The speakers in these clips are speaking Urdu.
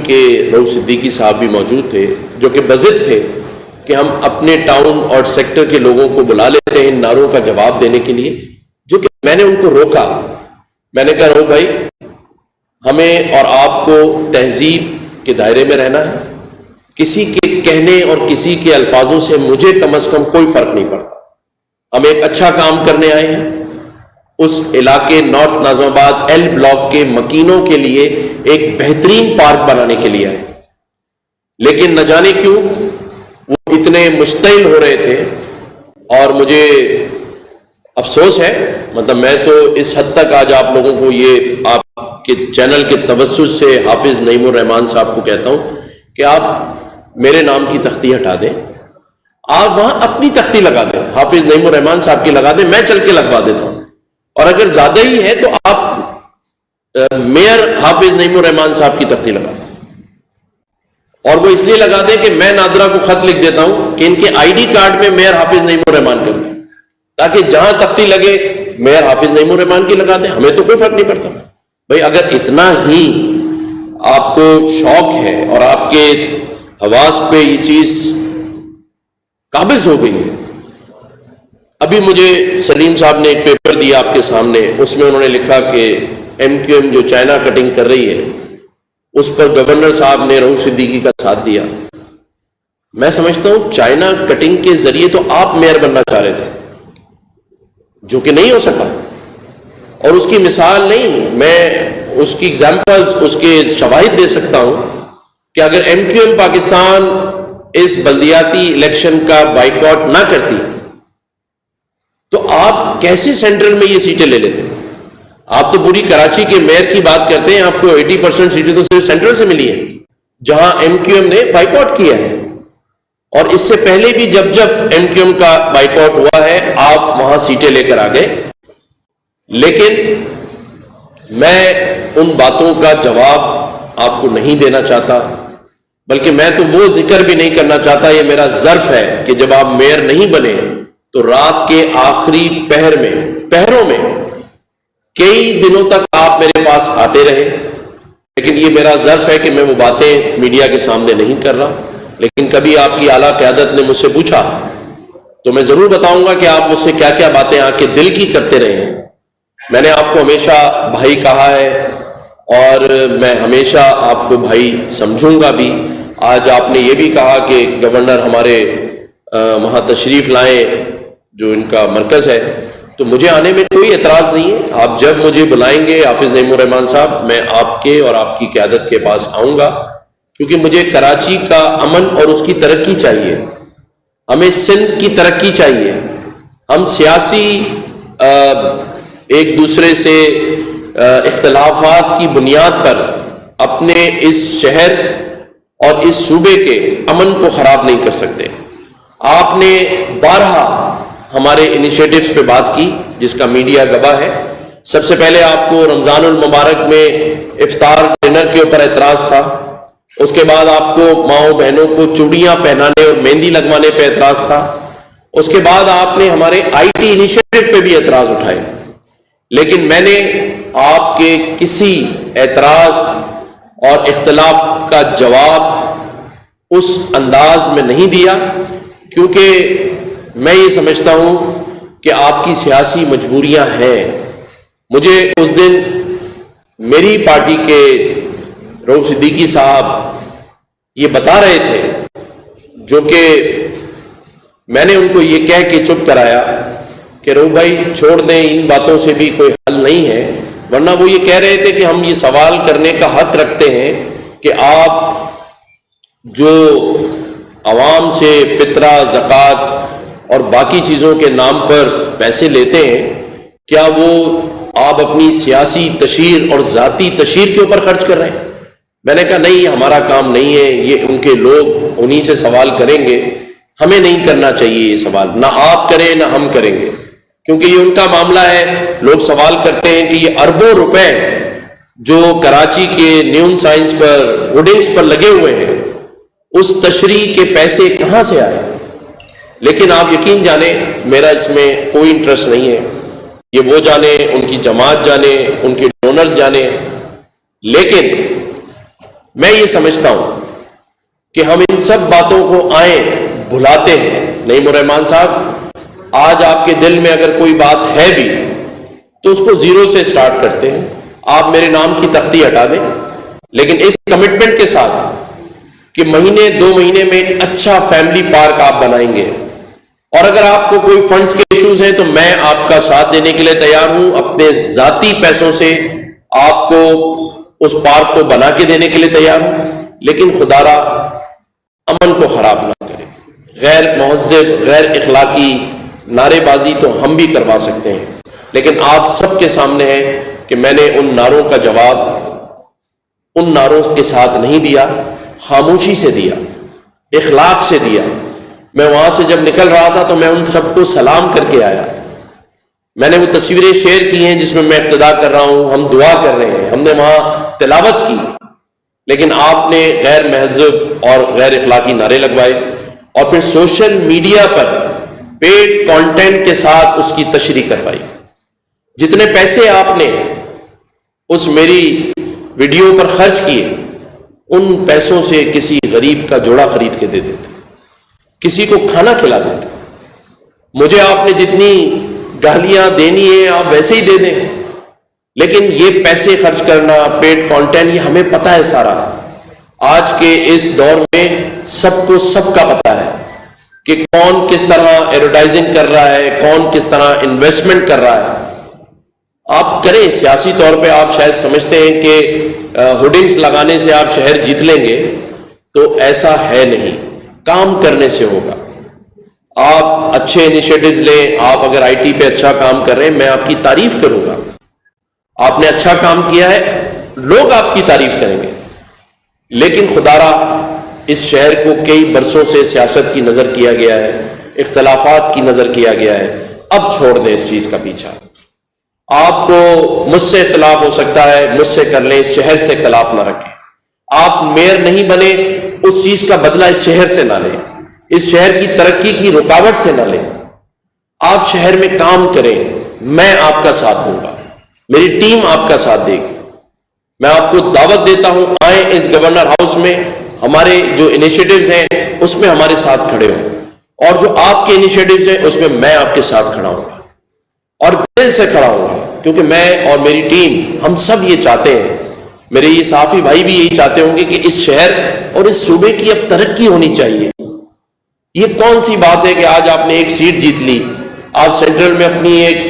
کے رؤف صدیقی صاحب بھی موجود تھے، جو کہ بضد تھے کہ ہم اپنے ٹاؤن اور سیکٹر کے لوگوں کو بلا لیتے ہیں ان نعروں کا جواب دینے کے لیے، جو کہ میں نے ان کو روکا. میں نے کہا بھائی ہمیں اور آپ کو تہذیب کے دائرے میں رہنا ہے، کسی کے کہنے اور کسی کے الفاظوں سے مجھے کم از کم کوئی فرق نہیں پڑتا. ہم ایک اچھا کام کرنے آئے ہیں، اس علاقے نارتھ ناظم آباد ایل بلاک کے مکینوں کے لیے ایک بہترین پارک بنانے کے لیے آئے. لیکن نہ جانے کیوں وہ اتنے مشتعل ہو رہے تھے، اور مجھے افسوس ہے، مطلب میں تو اس حد تک آج آپ لوگوں کو یہ آپ کے چینل کے توسط سے حافظ نعیم الرحمان صاحب کو کہتا ہوں کہ آپ میرے نام کی تختی ہٹا دیں، آپ وہاں اپنی تختی لگا دیں، حافظ نعیم الرحمان صاحب کی لگا دیں، میں چل کے لگوا دیتا ہوں. اور اگر زیادہ ہی ہے تو آپ میئر حافظ نعیم الرحمان صاحب کی تختی لگا دیں. اور وہ اس لیے لگا دیں کہ میں نادرہ کو خط لکھ دیتا ہوں کہ ان کے آئی ڈی کارڈ میں میئر حافظ نعیم الرحمان کر دیں، تاکہ جہاں تختی لگے میئر حافظ نعیم الرحمان کی لگا دیں، ہمیں تو کوئی فرق نہیں پڑتا. بھائی اگر اتنا ہی آپ کو شوق ہے اور آپ کے حواس پہ یہ چیز قابض ہو گئی ہے. ابھی مجھے سلیم صاحب نے ایک پیپر دیا آپ کے سامنے، اس میں انہوں نے لکھا کہ ایم کیو ایم جو چائنا کٹنگ کر رہی ہے اس پر گورنر صاحب نے رؤف صدیقی کا ساتھ دیا. میں سمجھتا ہوں چائنا کٹنگ کے ذریعے تو آپ میئر بننا چاہ رہے تھے، جو کہ نہیں ہو سکا. اور اس کی مثال نہیں، میں اس کی ایگزامپل، اس کے شواہد دے سکتا ہوں کہ اگر ایم کیو ایم پاکستان اس بلدیاتی الیکشن کا بائیکاٹ نہ کرتی تو آپ کیسے سینٹرل میں یہ سیٹیں لے لیتے؟ آپ تو پوری کراچی کے میئر کی بات کرتے ہیں، آپ کو 80% سیٹیں تو صرف سینٹرل سے ملی ہیں جہاں ایم کیو ایم نے بائیکاٹ کیا ہے. اور اس سے پہلے بھی جب ایم کیو ایم کا بائیکاٹ ہوا ہے آپ وہاں سیٹیں لے کر آ گئے. لیکن میں ان باتوں کا جواب آپ کو نہیں دینا چاہتا، بلکہ میں تو وہ ذکر بھی نہیں کرنا چاہتا. یہ میرا ظرف ہے کہ جب آپ میئر نہیں بنے تو رات کے آخری پہروں میں کئی دنوں تک آپ میرے پاس آتے رہے. لیکن یہ میرا ظرف ہے کہ میں وہ باتیں میڈیا کے سامنے نہیں کر رہا. لیکن کبھی آپ کی اعلیٰ قیادت نے مجھ سے پوچھا تو میں ضرور بتاؤں گا کہ آپ مجھ سے کیا کیا باتیں آ کے دل کی کرتے رہے ہیں. میں نے آپ کو ہمیشہ بھائی کہا ہے اور میں ہمیشہ آپ کو بھائی سمجھوں گا بھی. آج آپ نے یہ بھی کہا کہ گورنر ہمارے وہاں تشریف لائیں جو ان کا مرکز ہے، تو مجھے آنے میں کوئی اعتراض نہیں ہے. آپ جب مجھے بلائیں گے حافظ نعیم الرحمان صاحب، میں آپ کے اور آپ کی قیادت کے پاس آؤں گا، کیونکہ مجھے کراچی کا امن اور اس کی ترقی چاہیے. ہمیں سندھ کی ترقی چاہیے. ہم سیاسی ایک دوسرے سے اختلافات کی بنیاد پر اپنے اس شہر اور اس صوبے کے امن کو خراب نہیں کر سکتے. آپ نے بارہا ہمارے انیشیٹوز پہ بات کی جس کا میڈیا گواہ ہے. سب سے پہلے آپ کو رمضان المبارک میں افطار ڈنر کے اوپر اعتراض تھا. اس کے بعد آپ کو ماؤں بہنوں کو چوڑیاں پہنانے اور مہندی لگوانے پہ اعتراض تھا. اس کے بعد آپ نے ہمارے آئی ٹی انیشیٹو پہ بھی اعتراض اٹھائے. لیکن میں نے آپ کے کسی اعتراض اور اختلاف کا جواب اس انداز میں نہیں دیا، کیونکہ میں یہ سمجھتا ہوں کہ آپ کی سیاسی مجبوریاں ہیں. مجھے اس دن میری پارٹی کے رؤف صدیقی صاحب یہ بتا رہے تھے، جو کہ میں نے ان کو یہ کہہ کے چپ کرایا کہ رؤف بھائی چھوڑ دیں، ان باتوں سے بھی کوئی حل نہیں ہے. ورنہ وہ یہ کہہ رہے تھے کہ ہم یہ سوال کرنے کا حق رکھتے ہیں کہ آپ جو عوام سے فطرہ، زکوٰۃ اور باقی چیزوں کے نام پر پیسے لیتے ہیں، کیا وہ آپ اپنی سیاسی تشہیر اور ذاتی تشہیر کے اوپر خرچ کر رہے ہیں؟ میں نے کہا نہیں، ہمارا کام نہیں ہے، یہ ان کے لوگ انہی سے سوال کریں گے، ہمیں نہیں کرنا چاہیے یہ سوال، نہ آپ کریں نہ ہم کریں گے، کیونکہ یہ ان کا معاملہ ہے. لوگ سوال کرتے ہیں کہ یہ اربوں روپے جو کراچی کے نیون سائنس پر، ہوڈنگس پر لگے ہوئے ہیں، اس تشریح کے پیسے کہاں سے آئے؟ لیکن آپ یقین جانیں میرا اس میں کوئی انٹرسٹ نہیں ہے. یہ وہ جانے، ان کی جماعت جانے، ان کے ڈونرز جانے. لیکن میں یہ سمجھتا ہوں کہ ہم ان سب باتوں کو بھلاتے ہیں. نعیم الرحمان صاحب، آج آپ کے دل میں اگر کوئی بات ہے بھی تو اس کو زیرو سے سٹارٹ کرتے ہیں. آپ میرے نام کی تختی ہٹا دیں، لیکن اس کمٹمنٹ کے ساتھ کہ مہینے 2 مہینے میں ایک اچھا فیملی پارک آپ بنائیں گے. اور اگر آپ کو کوئی فنڈز کے ایشوز ہیں تو میں آپ کا ساتھ دینے کے لیے تیار ہوں. اپنے ذاتی پیسوں سے آپ کو اس پارک کو بنا کے دینے کے لیے تیار ہوں. لیکن خدا را امن کو خراب نہ کرے. غیر مہذب، غیر اخلاقی نعرے بازی تو ہم بھی کروا سکتے ہیں، لیکن آپ سب کے سامنے ہے کہ میں نے ان نعروں کا جواب ان نعروں کے ساتھ نہیں دیا، خاموشی سے دیا، اخلاق سے دیا. میں وہاں سے جب نکل رہا تھا تو میں ان سب کو سلام کر کے آیا. میں نے وہ تصویریں شیئر کی ہیں جس میں میں اقتدا کر رہا ہوں، ہم دعا کر رہے ہیں، ہم نے وہاں تلاوت کی، لیکن آپ نے غیر مہذب اور غیر اخلاقی نعرے لگوائے اور پھر سوشل میڈیا پر پیڈ کانٹینٹ کے ساتھ اس کی تشریح کروائی. جتنے پیسے آپ نے اس میری ویڈیو پر خرچ کیے، ان پیسوں سے کسی غریب کا جوڑا خرید کے دے دیتے، کسی کو کھانا کھلا دیتے. مجھے آپ نے جتنی گالیاں دینی ہیں آپ ویسے ہی دے دیں، لیکن یہ پیسے خرچ کرنا، پیڈ کانٹینٹ، یہ ہمیں پتہ ہے سارا. آج کے اس دور میں سب کو سب کا پتہ ہے کہ کون کس طرح ایڈورٹائزنگ کر رہا ہے، کون کس طرح انویسٹمنٹ کر رہا ہے. آپ کریں، سیاسی طور پہ آپ شاید سمجھتے ہیں کہ ہوڈنگز لگانے سے آپ شہر جیت لیں گے، تو ایسا ہے نہیں. کام کرنے سے ہوگا. آپ اچھے انیشیٹوز لیں. آپ اگر آئی ٹی پہ اچھا کام کر رہے ہیں، میں آپ کی تعریف کروں گا. آپ نے اچھا کام کیا ہے، لوگ آپ کی تعریف کریں گے. لیکن خدارا اس شہر کو کئی برسوں سے سیاست کی نظر کیا گیا ہے، اختلافات کی نظر کیا گیا ہے. اب چھوڑ دیں اس چیز کا پیچھا. آپ کو مجھ سے اختلاف ہو سکتا ہے، مجھ سے کر لیں، اس شہر سے اختلاف نہ رکھیں. آپ میئر نہیں بنے، اس چیز کا بدلہ اس شہر سے نہ لیں، اس شہر کی ترقی کی رکاوٹ سے نہ لیں. آپ شہر میں کام کریں، میں آپ کا ساتھ دوں گا، میری ٹیم آپ کا ساتھ دے گی. میں آپ کو دعوت دیتا ہوں، آئیں اس گورنر ہاؤس میں، ہمارے جو انیشیٹوز ہیں اس میں ہمارے ساتھ کھڑے ہوں، اور جو آپ کے انیشیٹوز ہیں اس میں میں آپ کے ساتھ کھڑا ہوں گا، اور دل سے کھڑا ہوں گا. کیونکہ میں اور میری ٹیم، ہم سب یہ چاہتے ہیں، میرے یہ صحافی بھائی بھی یہی چاہتے ہوں گے کہ اس شہر اور اس صوبے کی اب ترقی ہونی چاہیے. یہ کون سی بات ہے کہ آج آپ نے ایک سیٹ جیت لی، آپ سینٹرل میں اپنی ایک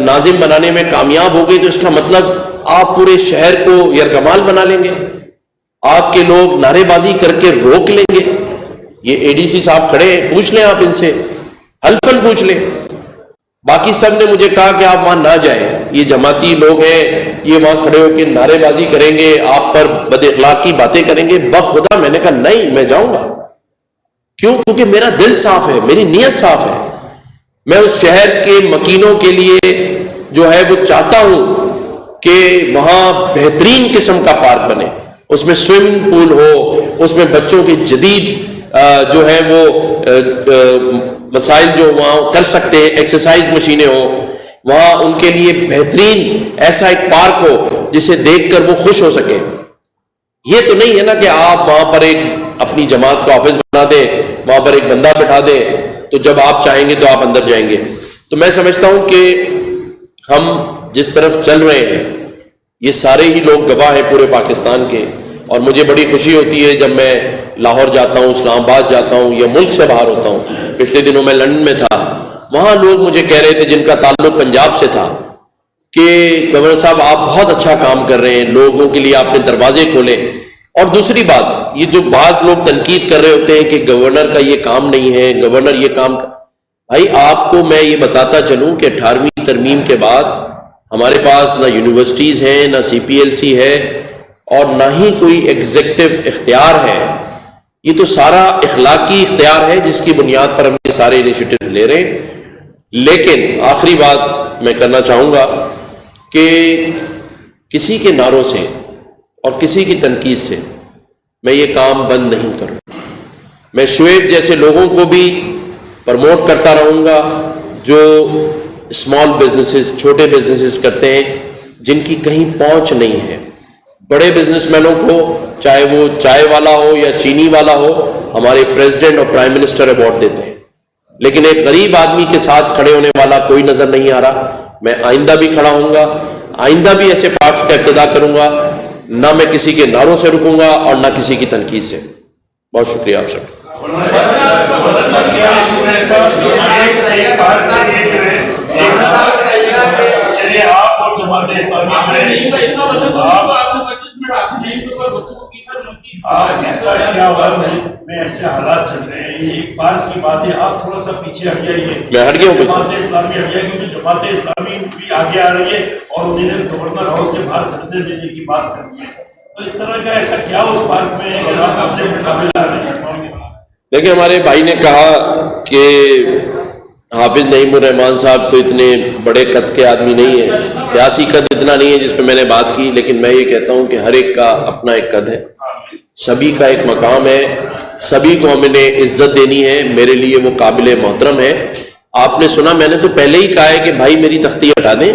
ناظم بنانے میں کامیاب ہو گئی، تو اس کا مطلب آپ پورے شہر کو یرغمال بنا لیں گے، آپ کے لوگ نعرے بازی کر کے روک لیں گے. یہ اے ڈی سی صاحب کھڑے ہیں، پوچھ لیں آپ ان سے، حلفاً پوچھ لیں. باقی سب نے مجھے کہا کہ آپ وہاں نہ جائیں، یہ جماعتی لوگ ہیں، یہ وہاں کھڑے ہو کے نعرے بازی کریں گے، آپ پر بد اخلاقی باتیں کریں گے. بخدا میں نے کہا نہیں، میں جاؤں گا. کیوں؟ کیونکہ میرا دل صاف ہے، میری نیت صاف ہے. میں اس شہر کے مکینوں کے لیے جو ہے وہ چاہتا ہوں کہ وہاں بہترین قسم کا پارک بنے، اس میں سوئمنگ پول ہو، اس میں بچوں کی جدید جو ہے وہ وسائل جو وہاں کر سکتے ہیں، ایکسرسائز مشینیں ہو، وہاں ان کے لیے بہترین ایسا ایک پارک ہو جسے دیکھ کر وہ خوش ہو سکیں. یہ تو نہیں ہے نا کہ آپ وہاں پر ایک اپنی جماعت کا آفس بنا دیں، وہاں پر ایک بندہ بٹھا دیں، تو جب آپ چاہیں گے تو آپ اندر جائیں گے. تو میں سمجھتا ہوں کہ ہم جس طرف چل رہے ہیں، یہ سارے ہی لوگ گواہ ہیں پورے پاکستان کے. اور مجھے بڑی خوشی ہوتی ہے جب میں لاہور جاتا ہوں، اسلام آباد جاتا ہوں یا ملک سے باہر ہوتا ہوں. پچھلے دنوں میں لندن میں تھا، وہاں لوگ مجھے کہہ رہے تھے جن کا تعلق پنجاب سے تھا کہ گورنر صاحب آپ بہت اچھا کام کر رہے ہیں، لوگوں کے لیے آپ نے دروازے کھولے. اور دوسری بات، یہ جو بعض لوگ تنقید کر رہے ہوتے ہیں کہ گورنر کا یہ کام نہیں ہے، گورنر یہ کام بھائی آپ کو میں یہ بتاتا چلوں کہ 18ویں ترمیم کے بعد ہمارے پاس نہ یونیورسٹیز ہیں، نہ سی پی ایل سی ہے، اور نہ ہی کوئی ایگزیکٹو اختیار ہے. یہ تو سارا اخلاقی اختیار ہے جس کی بنیاد پر ہم یہ سارے انیشیٹوز لے رہے ہیں. لیکن آخری بات میں کرنا چاہوں گا کہ کسی کے نعروں سے اور کسی کی تنقید سے میں یہ کام بند نہیں کروں. میں شعیب جیسے لوگوں کو بھی پروموٹ کرتا رہوں گا جو اسمال بزنسز، چھوٹے بزنسز کرتے ہیں، جن کی کہیں پہنچ نہیں ہے. بڑے بزنس مینوں کو، چاہے وہ چائے والا ہو یا چینی والا ہو، ہمارے پریزیڈنٹ اور پرائم منسٹر ایوارڈ دیتے ہیں، لیکن ایک غریب آدمی کے ساتھ کھڑے ہونے والا کوئی نظر نہیں آ رہا۔ میں آئندہ بھی کھڑا ہوں گا، آئندہ بھی ایسے پارٹس کا ابتدا کروں گا، نہ میں کسی کے نعروں سے رکوں گا اور نہ کسی کی تنقید سے۔ بہت شکریہ آپ سب۔ میں ایسے حالات چل رہے ہیں، ایک بار کی بات ہے، آپ تھوڑا سا پیچھے ہٹ جائیے۔ میں ہٹ گیا ہوں، جماعت اسلامی ہٹ جائے، کیونکہ جماعت اسلامی بھی آگے آ رہی ہے اور انہوں نے گورنر ہاؤس کے باہر دھرنے دینے کی بات کرنی ہے۔ تو اس طرح کا ایسا کیا اس بات میں ہے کہ آپ اپنے مقابلے آ رہے ہیں؟ دیکھیں، ہمارے بھائی نے کہا کہ حافظ نعیم الرحمان صاحب تو اتنے بڑے قد کے آدمی نہیں ہیں، سیاسی قد اتنا نہیں ہے جس پہ میں نے بات کی، لیکن میں یہ کہتا ہوں کہ ہر ایک کا اپنا ایک قد ہے، سبھی کا ایک مقام ہے، سبھی کو ہمیں نے عزت دینی ہے۔ میرے لیے وہ قابل محترم ہے۔ آپ نے سنا، میں نے تو پہلے ہی کہا ہے کہ بھائی میری تختی ہٹا دیں،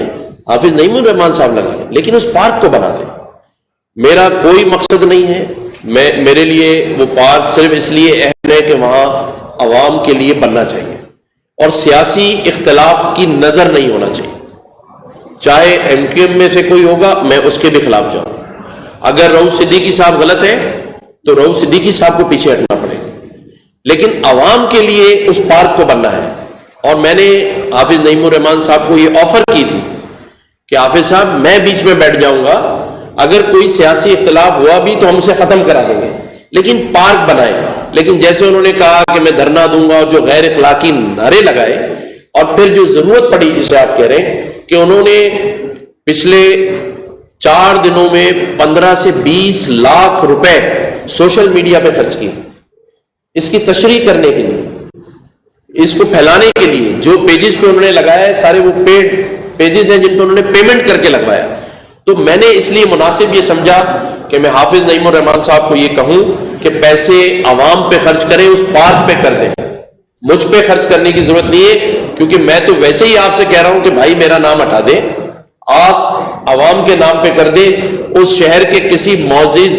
حافظ نعیم الرحمان صاحب لگا لیں، لیکن اس پارک کو بنا دیں۔ میرا کوئی مقصد نہیں ہے، میرے لیے وہ پارک صرف اس لیے اہم ہے کہ وہاں عوام کے لیے بننا چاہیے اور سیاسی اختلاف کی نظر نہیں ہونا چاہیے۔ چاہے ایم کیو ایم میں سے کوئی ہوگا، میں اس کے بھی خلاف جاؤں۔ اگر رؤوف صدیقی صاحب غلط ہے تو رؤوف صدیقی صاحب کو پیچھے ہٹنا پڑے گا، لیکن عوام کے لیے اس پارک کو بننا ہے۔ اور میں نے حافظ نعیم الرحمان صاحب کو یہ آفر کی تھی کہ حافظ صاحب میں بیچ میں بیٹھ جاؤں گا، اگر کوئی سیاسی اختلاف ہوا بھی تو ہم اسے ختم کرا دیں گے، لیکن پارک بنائیں۔ لیکن جیسے انہوں نے کہا کہ میں دھرنا دوں گا اور جو غیر اخلاقی نعرے لگائے، اور پھر جو ضرورت پڑی جسے آپ کہہ رہے ہیں کہ انہوں نے پچھلے 4 دنوں میں 15 سے 20 لاکھ روپے سوشل میڈیا پہ خرچ کیے، اس کی تشریح کرنے کے لیے، اس کو پھیلانے کے لیے۔ جو پیجز پہ انہوں نے لگایا ہے سارے وہ پیڈ پیجز ہیں جن پہ انہوں نے پیمنٹ کر کے لگوایا۔ تو میں نے اس لیے مناسب یہ سمجھا کہ میں حافظ نعیم الرحمان صاحب کو یہ کہوں کہ پیسے عوام پہ خرچ کریں، اس پارک پہ کر دیں، مجھ پہ خرچ کرنے کی ضرورت نہیں ہے، کیونکہ میں تو ویسے ہی آپ سے کہہ رہا ہوں کہ بھائی میرا نام ہٹا دیں، آپ عوام کے نام پہ کر دیں۔ اس شہر کے کسی معزز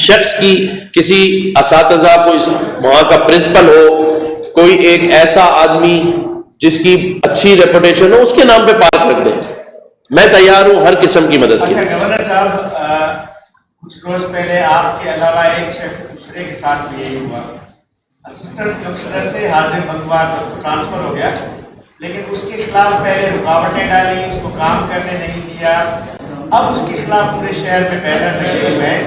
شخص کی، کسی اساتذہ، کوئی وہاں کا پرنسپل ہو، کوئی ایک ایسا آدمی جس کی اچھی ریپوٹیشن ہو، اس کے نام پہ پارک رکھ دیں۔ میں تیار ہوں ہر قسم کی مدد کی۔ اچھا گورنر صاحب، کچھ روز پہلے آپ کے علاوہ ایک شخص دوسرے کے ساتھ بھی یہی ہوا، اسسٹنٹ کمشنر سے حاضر منگوار ٹرانسفر ہو گیا، لیکن اس کے خلاف پہلے رکاوٹیں ڈالی، اس کو کام کرنے نہیں دیا۔ اب اس کے خلاف پورے شہر میں بینر لگے ہوئے ہیں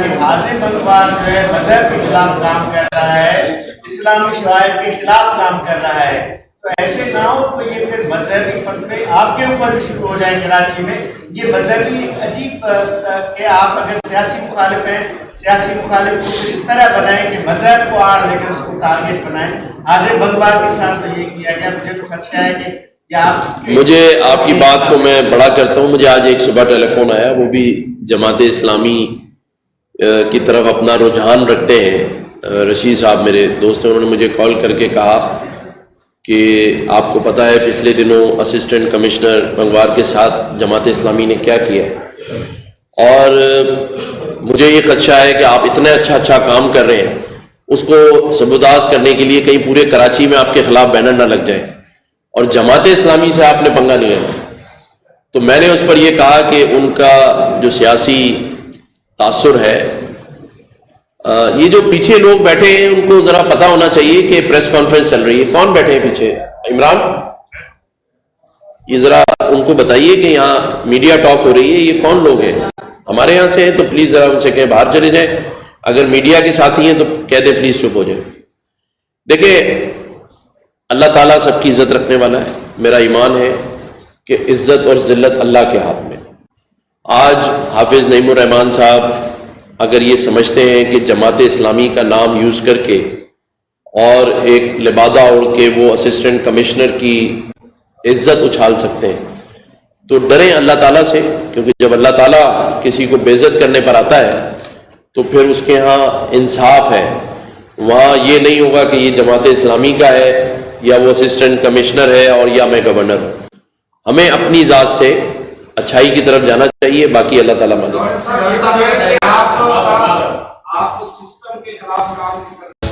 کہ حاضر منگوار جو ہے مذہب کے خلاف کام کر رہا ہے، اسلامی شعائر کے خلاف کام کر رہا ہے۔ تو ایسے نہ ہو تو یہ پھر مذہبی فتوے آپ کے اوپر بھی شروع ہو جائیں کراچی میں۔ یہ مذہبی عجیب کہ آپ اگر سیاسی مخالف ہیں، سیاسی مخالف کو اس طرح بنائیں کہ مذہب کو آڑ لے کر اس کو ٹارگیٹ بنائیں۔ حاضر بنگوار کے ساتھ تو یہ کیا گیا، مجھے تو خدشہ ہے کہ مجھے آپ کی بات کو میں بڑا کرتا ہوں۔ مجھے آج ایک صبح ٹیلی فون آیا، وہ بھی جماعت اسلامی کی طرف اپنا رجحان رکھتے ہیں، رشید صاحب میرے دوست ہیں، انہوں نے مجھے کال کر کے کہا کہ آپ کو پتا ہے پچھلے دنوں اسسٹنٹ کمشنر بنگوار کے ساتھ جماعت اسلامی نے کیا کیا، اور مجھے یہ خدشہ ہے کہ آپ اتنا اچھا کام کر رہے ہیں، اس کو سبوداز کرنے کے لیے کہیں پورے کراچی میں آپ کے خلاف بینر نہ لگ جائے اور جماعت اسلامی سے آپ نے پنگا نہیں لینا۔ تو میں نے اس پر یہ کہا کہ ان کا جو سیاسی تاثر ہے، یہ جو پیچھے لوگ بیٹھے ہیں ان کو ذرا پتا ہونا چاہیے کہ پریس کانفرنس چل رہی ہے، کون بیٹھے ہیں پیچھے؟ عمران، یہ ذرا ان کو بتائیے کہ یہاں میڈیا ٹاک ہو رہی ہے، یہ کون لوگ ہیں؟ ہمارے یہاں سے ہیں تو پلیز ذرا ان سے کہیں باہر چلے جائیں، اگر میڈیا کے ساتھی ہیں تو کہہ دیں پلیز چپ ہو جائیں۔ دیکھیں، اللہ تعالیٰ سب کی عزت رکھنے والا ہے، میرا ایمان ہے کہ عزت اور ذلت اللہ کے ہاتھ میں۔ آج حافظ نعیم الرحمان صاحب اگر یہ سمجھتے ہیں کہ جماعت اسلامی کا نام یوز کر کے اور ایک لبادہ اوڑھ کے وہ اسسٹنٹ کمشنر کی عزت اچھال سکتے ہیں تو ڈریں اللہ تعالیٰ سے، کیونکہ جب اللہ تعالیٰ کسی کو بے عزت کرنے پر آتا ہے تو پھر اس کے ہاں انصاف ہے، وہاں یہ نہیں ہوگا کہ یہ جماعت اسلامی کا ہے یا وہ اسسٹنٹ کمشنر ہے اور یا میں گورنر ہوں۔ ہمیں اپنی ذات سے اچھائی کی طرف جانا چاہیے، باقی اللہ تعالیٰ مدد۔ آپ سسٹم کے خلاف کام نہیں کر